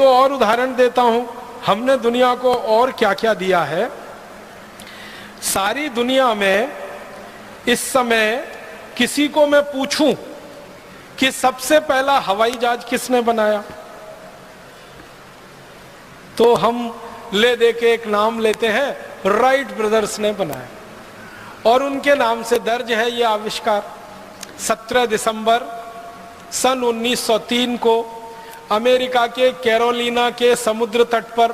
दो और उदाहरण देता हूं, हमने दुनिया को और क्या क्या दिया है। सारी दुनिया में इस समय किसी को मैं पूछूं कि सबसे पहला हवाई जहाज किसने बनाया, तो हम ले दे के एक नाम लेते हैं, राइट ब्रदर्स ने बनाया, और उनके नाम से दर्ज है ये आविष्कार। 17 दिसंबर सन 1903 को अमेरिका के कैरोलिना के समुद्र तट पर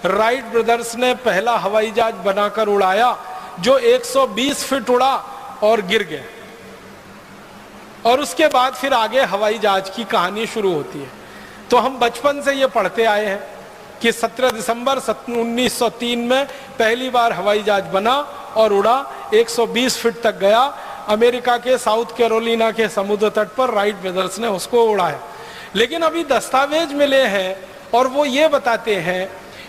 राइट ब्रदर्स ने पहला हवाई जहाज बनाकर उड़ाया, जो 120 फीट उड़ा और गिर गया। और उसके बाद फिर आगे हवाई जहाज की कहानी शुरू होती है। तो हम बचपन से ये पढ़ते आए हैं कि 17 दिसंबर 1903 में पहली बार हवाई जहाज बना और उड़ा, 120 फीट तक गया। अमेरिका के साउथ कैरोलिना के समुद्र तट पर राइट ब्रदर्स ने उसको उड़ाया। लेकिन अभी दस्तावेज मिले हैं और वो ये बताते हैं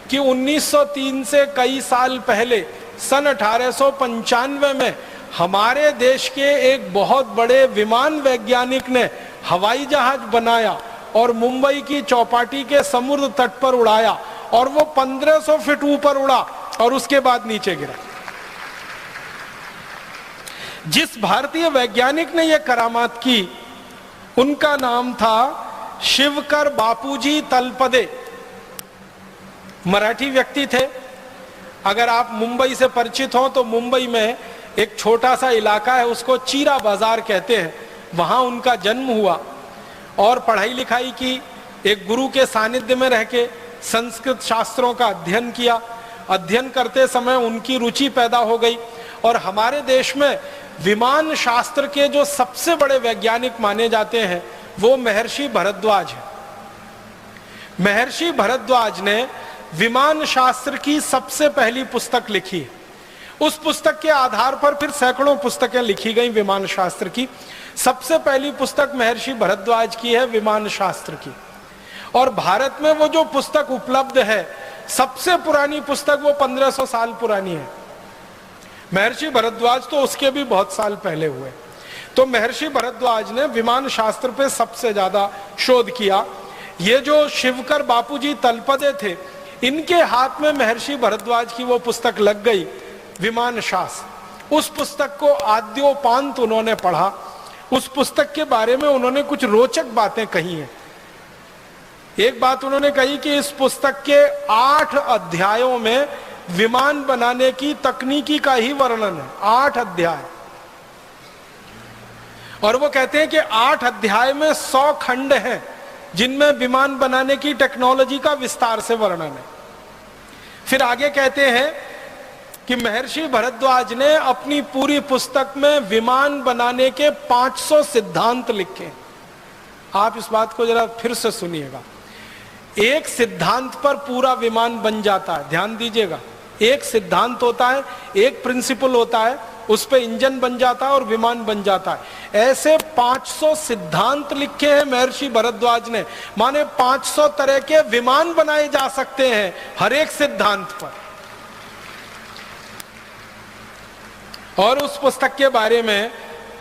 कि 1903 से कई साल पहले सन 1895 में हमारे देश के एक बहुत बड़े विमान वैज्ञानिक ने हवाई जहाज बनाया और मुंबई की चौपाटी के समुद्र तट पर उड़ाया, और वो 1500 फीट ऊपर उड़ा और उसके बाद नीचे गिरा। जिस भारतीय वैज्ञानिक ने यह करामात की, उनका नाम था शिवकर बापूजी तलपदे। मराठी व्यक्ति थे। अगर आप मुंबई से परिचित हो तो मुंबई में एक छोटा सा इलाका है, उसको चीरा बाजार कहते हैं, वहां उनका जन्म हुआ और पढ़ाई लिखाई की। एक गुरु के सानिध्य में रह के संस्कृत शास्त्रों का अध्ययन किया। अध्ययन करते समय उनकी रुचि पैदा हो गई और हमारे देश में विमान शास्त्र के जो सबसे बड़े वैज्ञानिक माने जाते हैं वो महर्षि भरद्वाज है। महर्षि भरद्वाज ने विमान शास्त्र की सबसे पहली पुस्तक लिखी है। उस पुस्तक के आधार पर फिर सैकड़ों पुस्तकें लिखी गई विमान शास्त्र की। सबसे पहली पुस्तक महर्षि भरद्वाज की है विमान शास्त्र की। और भारत में वो जो पुस्तक उपलब्ध है, सबसे पुरानी पुस्तक वो 1500 साल पुरानी है। महर्षि भरद्वाज तो उसके भी बहुत साल पहले हुए। तो महर्षि भरद्वाज ने विमान शास्त्र पे सबसे ज्यादा शोध किया। ये जो शिवकर बापूजी तलपदे थे, इनके हाथ में महर्षि भरद्वाज की वो पुस्तक लग गई, विमान शास्त्र। उस पुस्तक को आद्योपांत उन्होंने पढ़ा। उस पुस्तक के बारे में उन्होंने कुछ रोचक बातें कही हैं। एक बात उन्होंने कही कि इस पुस्तक के 8 अध्यायों में विमान बनाने की तकनीकी का ही वर्णन है। 8 अध्याय। और वो कहते हैं कि 8 अध्याय में 100 खंड हैं जिनमें विमान बनाने की टेक्नोलॉजी का विस्तार से वर्णन है। फिर आगे कहते हैं कि महर्षि भरद्वाज ने अपनी पूरी पुस्तक में विमान बनाने के 500 सिद्धांत लिखे। आप इस बात को जरा फिर से सुनिएगा। एक सिद्धांत पर पूरा विमान बन जाता है। ध्यान दीजिएगा, एक सिद्धांत होता है, एक प्रिंसिपल होता है, उस पे इंजन बन जाता है और विमान बन जाता है। ऐसे 500 सिद्धांत लिखे हैं महर्षि भरद्वाज ने। माने 500 तरह के विमान बनाए जा सकते हैं हर एक सिद्धांत पर। और उस पुस्तक के बारे में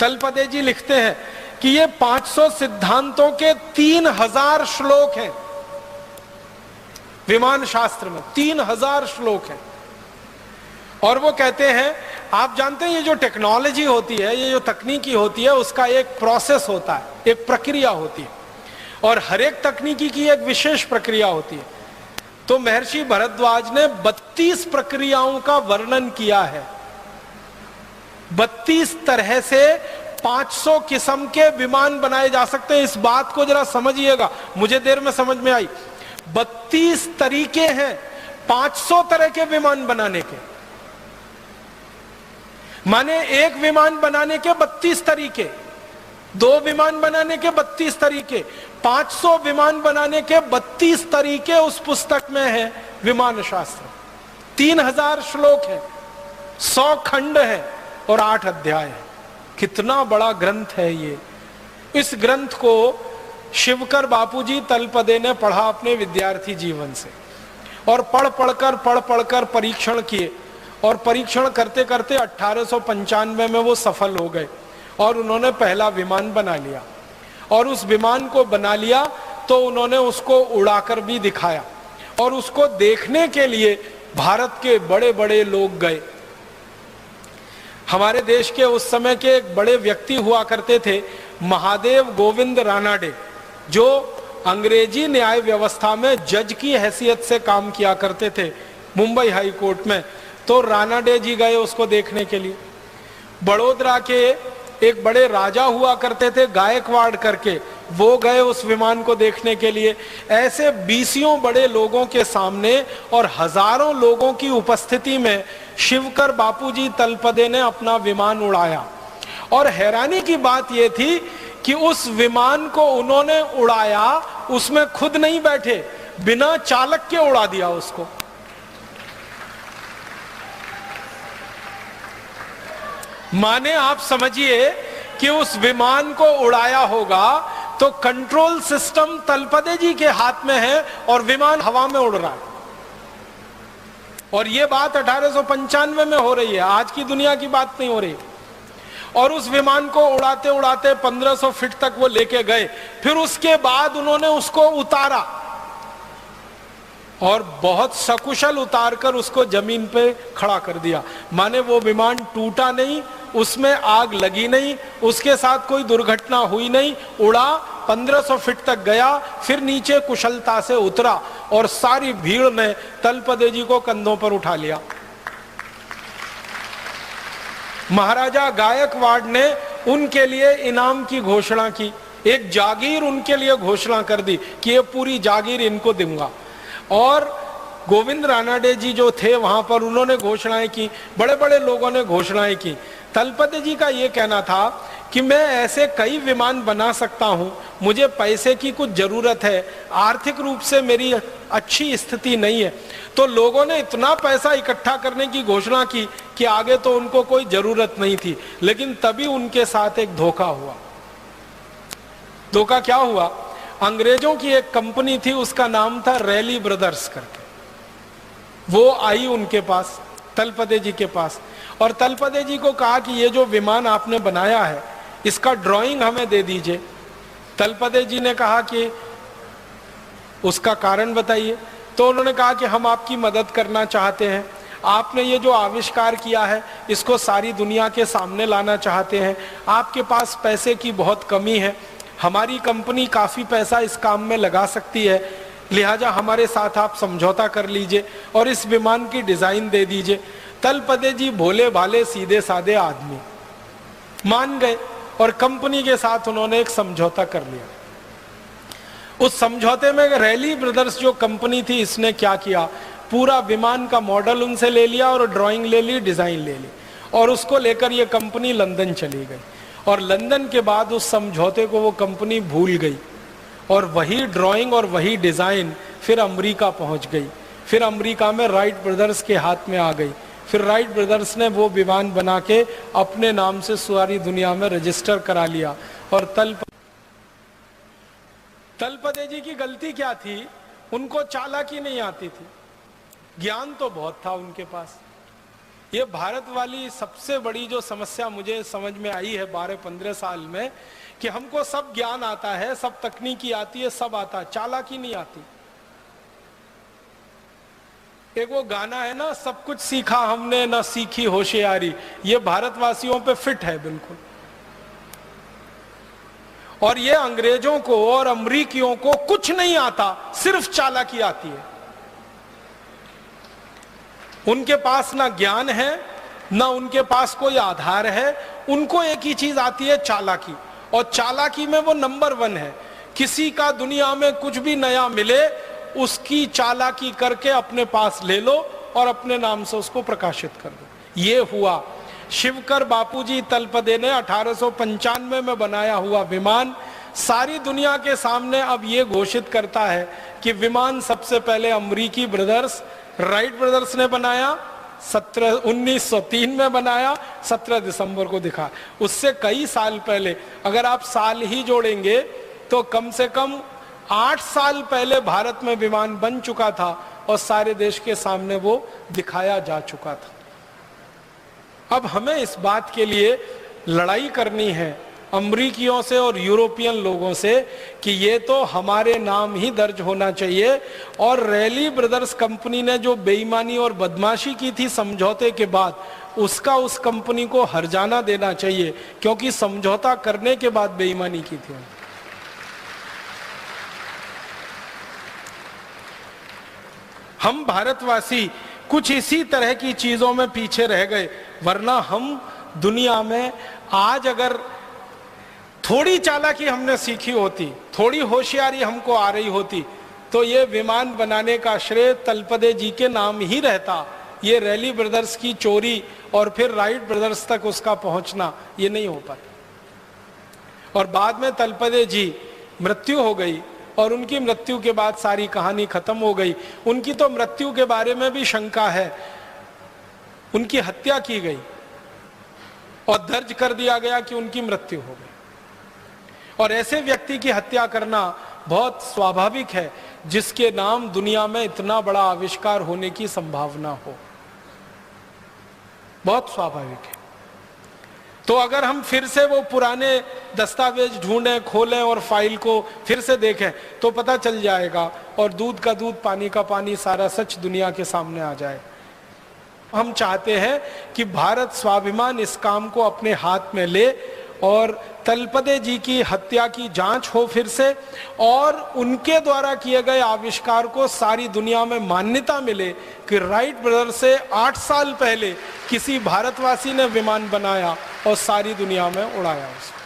तलपदे जी लिखते हैं कि ये 500 सिद्धांतों के 3000 श्लोक हैं। विमान शास्त्र में 3000 श्लोक हैं। और वो कहते हैं, आप जानते हैं ये जो टेक्नोलॉजी होती है, ये जो तकनीकी होती है, उसका एक प्रोसेस होता है, एक प्रक्रिया होती है, और हर एक तकनीकी की एक विशेष प्रक्रिया होती है। तो महर्षि भरद्वाज ने 32 प्रक्रियाओं का वर्णन किया है। 32 तरह से 500 किस्म के विमान बनाए जा सकते हैं। इस बात को जरा समझिएगा, मुझे देर में समझ में आई। 32 तरीके हैं 500 तरह के विमान बनाने के। माने एक विमान बनाने के 32 तरीके, 2 विमान बनाने के 32 तरीके, 500 विमान बनाने के 32 तरीके उस पुस्तक में है विमान शास्त्र। 3000 श्लोक है, 100 खंड है और 8 अध्याय है। कितना बड़ा ग्रंथ है ये। इस ग्रंथ को शिवकर बापूजी तलपदे ने पढ़ा अपने विद्यार्थी जीवन से, और पढ़ पढ़कर परीक्षण किए, और परीक्षण करते करते 1895 में वो सफल हो गए और उन्होंने पहला विमान बना लिया। और उस विमान को बना लिया तो उन्होंने उसको उड़ाकर भी दिखाया, और उसको देखने के लिए भारत के बड़े बड़े लोग गए। हमारे देश के उस समय के एक बड़े व्यक्ति हुआ करते थे, महादेव गोविंद रानाडे, जो अंग्रेजी न्याय व्यवस्था में जज की हैसियत से काम किया करते थे मुंबई हाई कोर्ट में। तो रानाडे जी गए उसको देखने के लिए। बड़ोदरा के एक बड़े राजा हुआ करते थे गायकवाड़ करके, वो गए उस विमान को देखने के लिए। ऐसे बीसियों बड़े लोगों के सामने और हजारों लोगों की उपस्थिति में शिवकर बापूजी तलपदे ने अपना विमान उड़ाया। और हैरानी की बात यह थी कि उस विमान को उन्होंने उड़ाया, उसमें खुद नहीं बैठे, बिना चालक के उड़ा दिया उसको। माने आप समझिए कि उस विमान को उड़ाया होगा तो कंट्रोल सिस्टम तलपदे जी के हाथ में है और विमान हवा में उड़ रहा है। और यह बात 1895 में हो रही है, आज की दुनिया की बात नहीं हो रही। और उस विमान को उड़ाते उड़ाते 1500 फीट तक वो लेके गए। फिर उसके बाद उन्होंने उसको उतारा और बहुत सकुशल उतारकर उसको जमीन पे खड़ा कर दिया। माने वो विमान टूटा नहीं, उसमें आग लगी नहीं, उसके साथ कोई दुर्घटना हुई नहीं, उड़ा 1500 फीट तक गया, फिर नीचे कुशलता से उतरा और सारी भीड़ ने तलपदे जी को कंधों पर उठा लिया। महाराजा गायकवाड़ ने उनके लिए इनाम की घोषणा की, एक जागीर उनके लिए घोषणा कर दी कि ये पूरी जागीर इनको दूंगा। और गोविंद रानाडे जी जो थे वहां पर, उन्होंने घोषणाएं की, बड़े बड़े लोगों ने घोषणाएं की। तलपदे जी का ये कहना था कि मैं ऐसे कई विमान बना सकता हूं, मुझे पैसे की कुछ जरूरत है, आर्थिक रूप से मेरी अच्छी स्थिति नहीं है। तो लोगों ने इतना पैसा इकट्ठा करने की घोषणा की कि आगे तो उनको कोई जरूरत नहीं थी। लेकिन तभी उनके साथ एक धोखा हुआ। धोखा क्या हुआ? अंग्रेजों की एक कंपनी थी, उसका नाम था रैली ब्रदर्स करके। वो आई उनके पास, तलपदे जी के पास, और तलपदे जी को कहा कि ये जो विमान आपने बनाया है इसका ड्राइंग हमें दे दीजिए। तलपदे जी ने कहा कि उसका कारण बताइए। तो उन्होंने कहा कि हम आपकी मदद करना चाहते हैं, आपने ये जो आविष्कार किया है इसको सारी दुनिया के सामने लाना चाहते हैं, आपके पास पैसे की बहुत कमी है, हमारी कंपनी काफ़ी पैसा इस काम में लगा सकती है, लिहाजा हमारे साथ आप समझौता कर लीजिए और इस विमान की डिज़ाइन दे दीजिए। तलपदे जी भोले भाले सीधे साधे आदमी मान गए और कंपनी के साथ उन्होंने एक समझौता कर लिया। उस समझौते में रैली ब्रदर्स जो कंपनी थी, इसने क्या किया, पूरा विमान का मॉडल उनसे ले लिया और ड्राइंग ले ली, डिज़ाइन ले ली, और उसको लेकर ये कंपनी लंदन चली गई। और लंदन के बाद उस समझौते को वो कंपनी भूल गई और वही ड्राइंग और वही डिज़ाइन फिर अमेरिका पहुंच गई। फिर अमेरिका में राइट ब्रदर्स के हाथ में आ गई। फिर राइट ब्रदर्स ने वो विमान बना के अपने नाम से सारी दुनिया में रजिस्टर करा लिया। और तलपदे जी की गलती क्या थी? उनको चालाकी नहीं आती थी, ज्ञान तो बहुत था उनके पास। ये भारत वाली सबसे बड़ी जो समस्या मुझे समझ में आई है 12-15 साल में, कि हमको सब ज्ञान आता है, सब तकनीकी आती है, सब आता है, चालाकी नहीं आती। एक वो गाना है ना, सब कुछ सीखा हमने ना सीखी होशियारी, ये भारतवासियों पे फिट है बिल्कुल। और ये अंग्रेजों को और अमरीकियों को कुछ नहीं आता, सिर्फ चालाकी आती है। उनके पास ना ज्ञान है, ना उनके पास कोई आधार है, उनको एक ही चीज आती है, चालाकी। और चालाकी में वो नंबर 1 है। किसी का दुनिया में कुछ भी नया मिले, उसकी चालाकी करके अपने पास ले लो और अपने नाम से उसको प्रकाशित कर दो। ये हुआ। शिवकर बापूजी तलपदे ने 1895 में बनाया हुआ विमान सारी दुनिया के सामने अब ये घोषित करता है कि विमान सबसे पहले अमरीकी ब्रदर्स राइट ब्रदर्स ने बनाया, 1903 में बनाया, 17 दिसंबर को दिखा। उससे कई साल पहले, अगर आप साल ही जोड़ेंगे तो कम से कम 8 साल पहले भारत में विमान बन चुका था और सारे देश के सामने वो दिखाया जा चुका था। अब हमें इस बात के लिए लड़ाई करनी है अमरीकियों से और यूरोपियन लोगों से कि ये तो हमारे नाम ही दर्ज होना चाहिए, और रैली ब्रदर्स कंपनी ने जो बेईमानी और बदमाशी की थी समझौते के बाद, उसका उस कंपनी को हर्जाना देना चाहिए, क्योंकि समझौता करने के बाद बेईमानी की थी। हम भारतवासी कुछ इसी तरह की चीजों में पीछे रह गए, वरना हम दुनिया में आज अगर थोड़ी चालाकी हमने सीखी होती, थोड़ी होशियारी हमको आ रही होती, तो ये विमान बनाने का श्रेय तलपदे जी के नाम ही रहता। ये रैली ब्रदर्स की चोरी और फिर राइट ब्रदर्स तक उसका पहुंचना ये नहीं हो पाता। और बाद में तलपदे जी मृत्यु हो गई, और उनकी मृत्यु के बाद सारी कहानी खत्म हो गई। उनकी तो मृत्यु के बारे में भी शंका है, उनकी हत्या की गई और दर्ज कर दिया गया कि उनकी मृत्यु हो गई। और ऐसे व्यक्ति की हत्या करना बहुत स्वाभाविक है जिसके नाम दुनिया में इतना बड़ा आविष्कार होने की संभावना हो, बहुत स्वाभाविक है। तो अगर हम फिर से वो पुराने दस्तावेज ढूंढें, खोलें और फाइल को फिर से देखें तो पता चल जाएगा, और दूध का दूध पानी का पानी, सारा सच दुनिया के सामने आ जाए। हम चाहते हैं कि भारत स्वाभिमान इस काम को अपने हाथ में ले और तलपदे जी की हत्या की जांच हो फिर से, और उनके द्वारा किए गए आविष्कार को सारी दुनिया में मान्यता मिले कि राइट ब्रदर से 8 साल पहले किसी भारतवासी ने विमान बनाया और सारी दुनिया में उड़ाया उसको।